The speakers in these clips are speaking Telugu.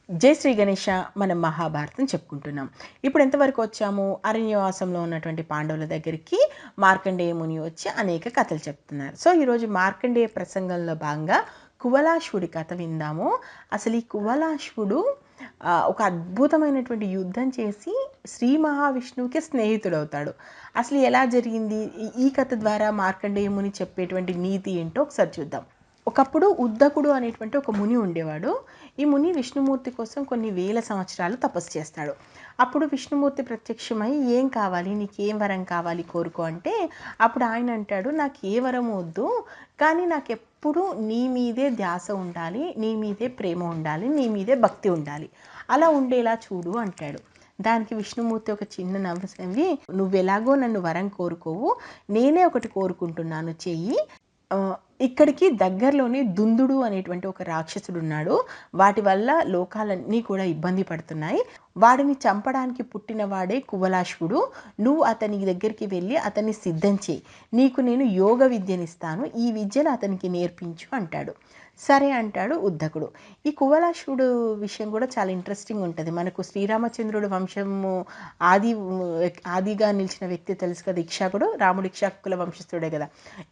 జై శ్రీ గణేష. మనం మహాభారతం చెప్పుకుంటున్నాం. ఇప్పుడు ఎంతవరకు వచ్చాము? అరణ్యవాసంలో ఉన్నటువంటి పాండవుల దగ్గరికి మార్కండేయ ముని వచ్చి అనేక కథలు చెప్తున్నారు. సో ఈరోజు మార్కండేయ ప్రసంగంలో భాగంగా కువలాశ్వుడి కథ విందాము. అసలు ఈ కువలాశ్వుడు ఒక అద్భుతమైనటువంటి యుద్ధం చేసి శ్రీ మహావిష్ణువుకి స్నేహితుడవుతాడు. అసలు ఎలా జరిగింది? ఈ కథ ద్వారా మార్కండేయ ముని చెప్పేటువంటి నీతి ఏంటో ఒకసారి చూద్దాం. ఒకప్పుడు ఉద్దకుడు అనేటువంటి ఒక ముని ఉండేవాడు. ఈ ముని విష్ణుమూర్తి కోసం కొన్ని వేల సంవత్సరాలు తపస్సు చేస్తాడు. అప్పుడు విష్ణుమూర్తి ప్రత్యక్షమై ఏం కావాలి, నీకేం వరం కావాలి కోరుకో అంటే, అప్పుడు ఆయన అంటాడు, నాకు ఏ వరం వద్దు, కానీ నాకు ఎప్పుడు నీ మీదే ధ్యాస ఉండాలి, నీ మీదే ప్రేమ ఉండాలి, నీ మీదే భక్తి ఉండాలి, అలా ఉండేలా చూడు అంటాడు. దానికి విష్ణుమూర్తి ఒక చిన్న నవ్వి, నువ్వెలాగో నన్ను వరం కోరుకోవు, నేనే ఒకటి కోరుకుంటున్నాను, చెయ్యి. ఇక్కడికి దగ్గరలోనే దుందుడు అనేటువంటి ఒక రాక్షసుడు ఉన్నాడు. వాటి వల్ల లోకాలన్నీ కూడా ఇబ్బంది పడుతున్నాయి. వాడిని చంపడానికి పుట్టిన వాడే కువలాశ్వుడు. నువ్వు అతని దగ్గరికి వెళ్ళి అతన్ని సిద్ధం చేయి, నీకు నేను యోగ విద్యనిస్తాను, ఈ విద్యను అతనికి నేర్పించు అంటాడు. సరే అంటాడు ఉద్దకుడు. ఈ కువలాశ్వుడు విషయం కూడా చాలా ఇంట్రెస్టింగ్ ఉంటుంది. మనకు శ్రీరామచంద్రుడు వంశము ఆదిగా నిలిచిన వ్యక్తి తెలుసు కదా, ఇక్షాకుడు. రాముడు ఇక్షాకుల వంశస్థుడే కదా.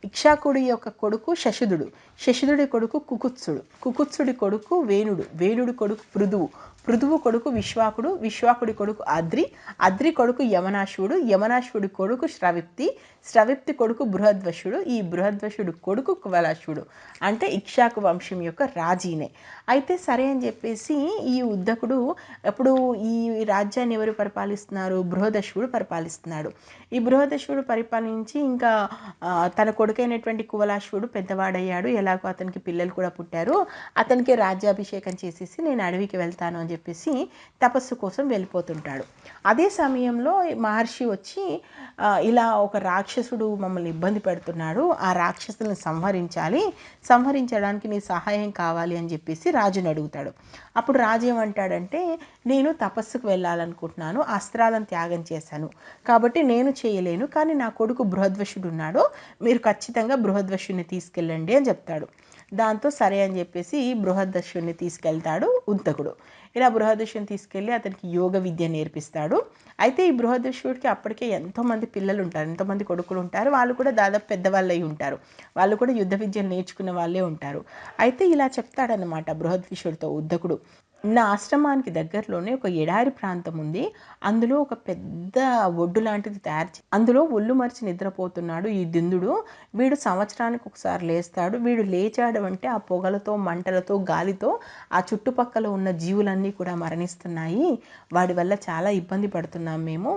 ఇక్షాకుడి యొక్క కొడుకు శశుధుడు, శశుధుడి కొడుకు కుకుత్సుడు, కుకుత్సుడి కొడుకు వేణుడు, వేణుడి కొడుకు పృథువు, పృథువు కొడుకు విశ్వాకుడు, విశ్వాకుడి కొడుకు అద్రి, అద్రి కొడుకు యమనాశ్వుడు, యమనాశ్వుడి కొడుకు శ్రవిప్తి, శ్రవిప్తి కొడుకు బృహద్వశుడు, ఈ బృహద్వశుడు కొడుకు కువలాశ్వుడు. అంటే ఇక్షాకు వంశం యొక్క రాజీనే. అయితే సరే అని చెప్పేసి ఈ ఉద్దకుడు అప్పుడు ఈ రాజ్యాన్ని ఎవరు పరిపాలిస్తున్నారు? బృహదశ్వుడు పరిపాలిస్తున్నాడు. ఈ బృహదశ్వుడు పరిపాలించి ఇంకా తన కొడుకైనటువంటి కువలాశ్వుడు పెద్దవాడయ్యాడు. ఎలాగో అతనికి పిల్లలు కూడా పుట్టారు. అతనికి రాజ్యాభిషేకం చేసేసి నేను అడవికి వెళ్తాను అని చెప్పేసి తపస్సు కోసం వెళ్ళిపోతుంటాడు. అదే సమయంలో మహర్షి వచ్చి ఇలా ఒక రాక్షసుడు మమ్మల్ని ఇబ్బంది పెడుతున్నాడు, ఆ రాక్షసులను సంహరించడానికి నీ సహాయం కావాలి అని చెప్పేసి రాజుని అడుగుతాడు. అప్పుడు రాజు ఏమంటాడంటే, నేను తపస్సుకు వెళ్ళాలనుకుంటున్నాను, అస్త్రాలను త్యాగం చేశాను కాబట్టి నేను చేయలేను, కానీ నా కొడుకు బృహద్వశుడు ఉన్నాడు, మీరు ఖచ్చితంగా బృహద్వశుడిని తీసుకెళ్ళండి అని చెప్తాడు. దాంతో సరే అని చెప్పేసి బృహదశ్వుని తీసుకెళ్తాడు ఉద్దకుడు. ఇలా బృహదశ్వుని తీసుకెళ్ళి అతనికి యోగ విద్య నేర్పిస్తాడు. అయితే ఈ బృహదశ్వుడికి అప్పటికే ఎంతోమంది పిల్లలు ఉంటారు, ఎంతోమంది కొడుకులు ఉంటారు. వాళ్ళు కూడా దాదాపు పెద్దవాళ్ళు అయి ఉంటారు. వాళ్ళు కూడా యుద్ధ విద్యను నేర్చుకున్న వాళ్ళే ఉంటారు. అయితే ఇలా చెప్తాడనమాట బృహద్వశుడితో ఉద్దకుడు, నా ఆశ్రమానికి దగ్గరలోనే ఒక ఎడారి ప్రాంతం ఉంది, అందులో ఒక పెద్ద ఒడ్డు లాంటిది అందులో ఒళ్ళు మరిచి నిద్రపోతున్నాడు ఈ దిందుడు. వీడు సంవత్సరానికి ఒకసారి లేస్తాడు. వీడు లేచాడు అంటే ఆ పొగలతో, మంటలతో, గాలితో ఆ చుట్టుపక్కల ఉన్న జీవులన్నీ కూడా మరణిస్తున్నాయి, వాడి వల్ల చాలా ఇబ్బంది పడుతున్నాం మేము,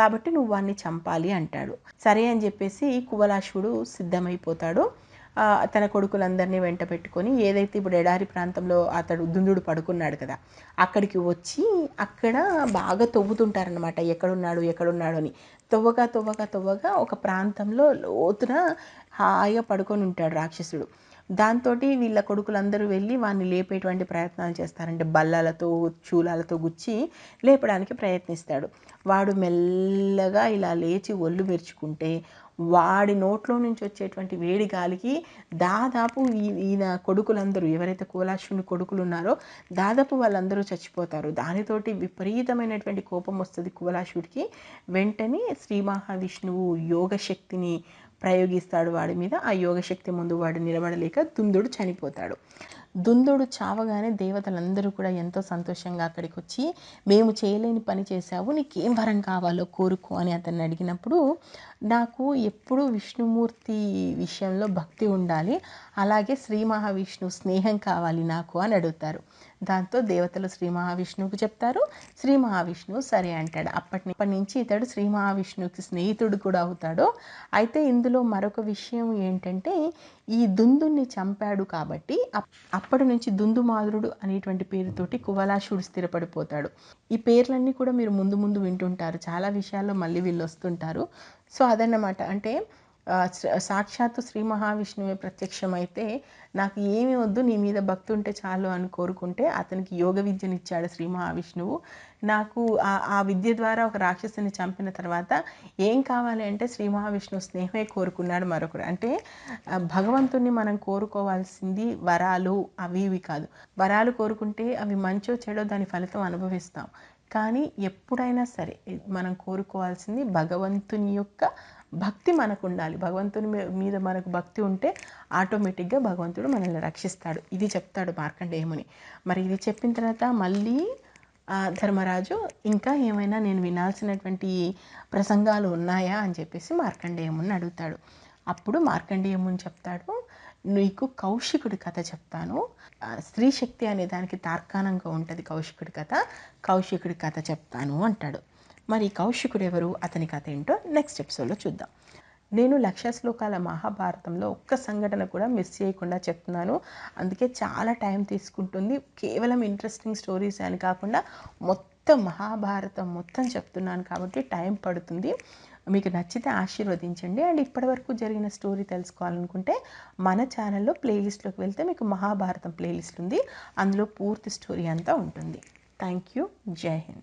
కాబట్టి నువ్వు వాడిని చంపాలి అంటాడు. సరే అని చెప్పేసి కువలాశ్వుడు సిద్ధమైపోతాడు. తన కొడుకులందరినీ వెంట పెట్టుకొని ఏదైతే ఇప్పుడు ఎడారి ప్రాంతంలో అతడు దుందుడు పడుకున్నాడు కదా, అక్కడికి వచ్చి అక్కడ బాగా తవ్వుతుంటారనమాట, ఎక్కడున్నాడు అని. తవ్వగా ఒక ప్రాంతంలో లోతున హాయిగా పడుకొని ఉంటాడు రాక్షసుడు. దాంతో వీళ్ళ కొడుకులందరూ వెళ్ళి వాడిని లేపేటువంటి ప్రయత్నాలు చేస్తారంటే బల్లలతో, చూలాలతో గుచ్చి లేపడానికి ప్రయత్నిస్తాడు. వాడు మెల్లగా ఇలా లేచి ఒళ్ళు మెరుచుకుంటే వాడి నోట్లో నుంచి వచ్చేటువంటి వేడి గాలికి దాదాపు ఈయన కొడుకులందరూ, ఎవరైతే కువలాశ్వుని కొడుకులు ఉన్నారో దాదాపు వాళ్ళందరూ చచ్చిపోతారు. దానితోటి విపరీతమైనటువంటి కోపం వస్తుంది కువలాశ్వుడికి. వెంటనే శ్రీ మహావిష్ణువు యోగశక్తిని ప్రయోగిస్తాడు వాడి మీద. ఆ యోగశక్తి ముందు వాడు నిలబడలేక దుందుడు చనిపోతాడు. దుందుడు చావగానే దేవతలందరూ కూడా ఎంతో సంతోషంగా అక్కడికి వచ్చి, మేము చేయలేని పని చేశావు, నీకేం వరం కావాలో కోరుకో అని అతన్ని అడిగినప్పుడు, నాకు ఎప్పుడూ విష్ణుమూర్తి విషయంలో భక్తి ఉండాలి, అలాగే శ్రీ మహావిష్ణువు స్నేహం కావాలి నాకు అని అడుగుతారు. దాంతో దేవతలు శ్రీ మహావిష్ణువుకి చెప్తారు. శ్రీ మహావిష్ణువు సరే అంటాడు. అప్పటి నుంచి ఇతడు శ్రీ మహావిష్ణువుకి స్నేహితుడు కూడా అవుతాడు. అయితే ఇందులో మరొక విషయం ఏంటంటే, ఈ దుందుని చంపాడు కాబట్టి అప్పటి నుంచి దుందుమాదురుడు అనేటువంటి పేరుతోటి కువలాశ్వుడు స్థిరపడిపోతాడు. ఈ పేర్లన్నీ కూడా మీరు ముందు వింటుంటారు, చాలా విషయాల్లో మళ్ళీ వీళ్ళు వస్తుంటారు. సో అదన్నమాట. అంటే సాక్షాత్తు శ్రీ మహావిష్ణువే ప్రత్యక్షమైతే నాకు ఏమి వద్దు, నీ మీద భక్తి ఉంటే చాలు అని కోరుకుంటే అతనికి యోగ విద్యనిచ్చాడు శ్రీ మహావిష్ణువు. నాకు ఆ విద్య ద్వారా ఒక రాక్షసుని చంపిన తర్వాత ఏం కావాలి అంటే శ్రీ మహావిష్ణువు స్నేహమే కోరుకున్నాడు మరొకడు. అంటే భగవంతుణ్ణి మనం కోరుకోవాల్సింది వరాలు అవి ఇవి కాదు. వరాలు కోరుకుంటే అవి మంచో చెడో దాని ఫలితం అనుభవిస్తాం. కానీ ఎప్పుడైనా సరే మనం కోరుకోవాల్సింది భగవంతుని యొక్క భక్తి మనకు ఉండాలి. భగవంతుని మీద మనకు భక్తి ఉంటే ఆటోమేటిక్గా భగవంతుడు మనల్ని రక్షిస్తాడు. ఇది చెప్తాడు మార్కండేయముని. మరి ఇది చెప్పిన తర్వాత మళ్ళీ ధర్మరాజు ఇంకా ఏమైనా నేను వినాల్సినటువంటి ప్రసంగాలు ఉన్నాయా అని చెప్పేసి మార్కండేయముని అడుగుతాడు. అప్పుడు మార్కండేయముని చెప్తాడు, నీకు కౌశికుడి కథ చెప్తాను. స్త్రీ శక్తి అనే దానికి తార్కాణంగా ఉంటుంది కౌశికుడి కథ. కౌశికుడి కథ చెప్తాను అంటాడు. మరి కౌశికుడు ఎవరు, అతని కథ ఏంటో నెక్స్ట్ ఎపిసోడ్లో చూద్దాం. నేను 1,00,000 శ్లోకాల మహాభారతంలో ఒక్క సంఘటన కూడా మిస్ చేయకుండా చెప్తున్నాను. అందుకే చాలా టైం తీసుకుంటుంది. కేవలం ఇంట్రెస్టింగ్ స్టోరీస్ అని కాకుండా మొత్తం మహాభారతం మొత్తం చెప్తున్నాను కాబట్టి టైం పడుతుంది. మీకు నచ్చితే ఆశీర్వదించండి. అండ్ ఇప్పటివరకు జరిగిన స్టోరీ తెలుసుకోవాలనుకుంటే మన ఛానల్లో ప్లేలిస్ట్లోకి వెళ్తే మీకు మహాభారతం ప్లేలిస్ట్ ఉంది. అందులో పూర్తి స్టోరీ అంతా ఉంటుంది. Thank you. జై హింద్.